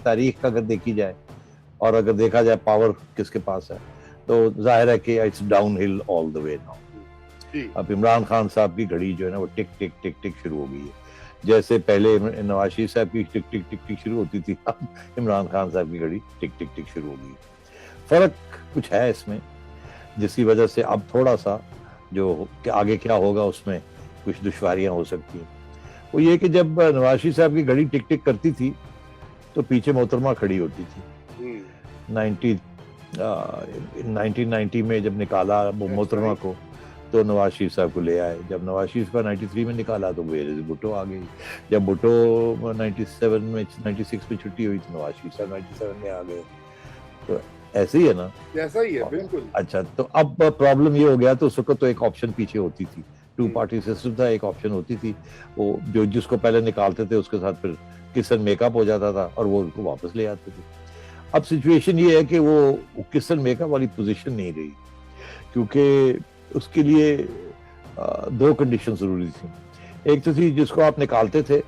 تاریخ کا اگر دیکھی جائے اور اگر دیکھا جائے پاور کس کے پاس ہے تو ظاہر ہے کہ اٹس ڈاؤن ہل آل دا وے ناؤ. اب عمران خان صاحب کی گھڑی جو ہے نا وہ ٹک ٹک ٹک ٹک شروع ہو گئی ہے. جیسے پہلے نواز شریف صاحب کی ٹک ٹک ٹک ٹک شروع ہوتی تھی, اب عمران خان صاحب کی گھڑی ٹک ٹک ٹک شروع ہو گئی. فرق کچھ ہے اس میں جس کی وجہ سے اب تھوڑا سا جو کہ آگے کیا ہوگا اس میں کچھ دشواریاں ہو سکتی ہیں. وہ یہ کہ جب نواز شریف صاحب کی گھڑی ٹک ٹک کرتی تھی تو پیچھے محترمہ کھڑی ہوتی تھی. 1990 میں جب نکالا محترمہ کو تو نواز شریف صاحب کو لے آئے. جب نواز شریف کا 93 میں نکالا تو بھٹو آ گئی. جب بھٹو 97 میں 96 میں چھٹی ہوئی تو نواز شریف صاحب 97 میں آ گئے. تو ایسے ہی ہے نا, ایسا ہی ہے بالکل. اچھا تو اب پرابلم یہ ہو گیا تو اس وقت تو ایک آپشن پیچھے ہوتی تھی, 2 پارٹی سسٹم تھا, ایک آپشن ہوتی تھی وہ جو جس کو پہلے نکالتے تھے اس کے ساتھ پھر کسن میک اپ ہو جاتا تھا اور وہ ان کو واپس لے آتے تھے. اب سچویشن یہ ہے کہ وہ کسن میک اپ والی پوزیشن نہیں رہی کیونکہ اس کے لیے 2 کنڈیشن ضروری تھی. ایک تو تھی جس کو آپ نکالتے تھے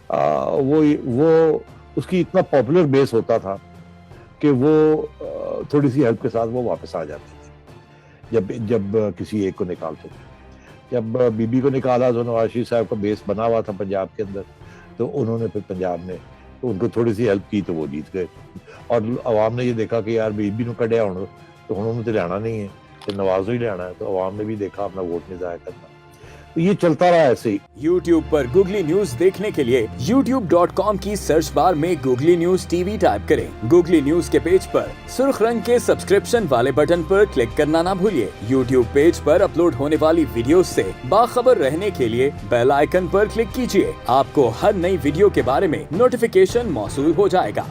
وہ اس کی اتنا پاپولر بیس ہوتا تھا کہ وہ تھوڑی سی ہیلپ کے ساتھ وہ واپس آ جاتے تھے جب کسی ایک کو نکالتے تھے. جب بی بی کو نکالا تو نواز شریف صاحب کا بیس بنا ہوا تھا پنجاب کے اندر, تو انہوں نے پھر پنجاب میں ان کو تھوڑی سی ہیلپ کی تو وہ جیت گئے. اور عوام نے یہ دیکھا کہ یار بی بی نو کڈیا ہوں تو انہوں نے تو لینا نہیں ہے, تو نواز ہی لینا ہے, تو عوام نے بھی دیکھا اپنا ووٹ نہیں ضائع کرنا. تو یہ چلتا رہا ایسے ہی. YouTube پر گوگلی نیوز دیکھنے کے لیے youtube.com کی سرچ بار میں googly news T V type کریں. گوگلی نیوز کے پیج پر سرخ رنگ کے سبسکرپشن والے بٹن پر کلک کرنا نہ بھولیے. YouTube پیج پر اپلوڈ ہونے والی ویڈیوز سے باخبر رہنے کے لیے بیل آئیکن پر کلک کیجیے. آپ کو ہر نئی ویڈیو کے بارے میں نوٹیفیکیشن موصول ہو جائے گا.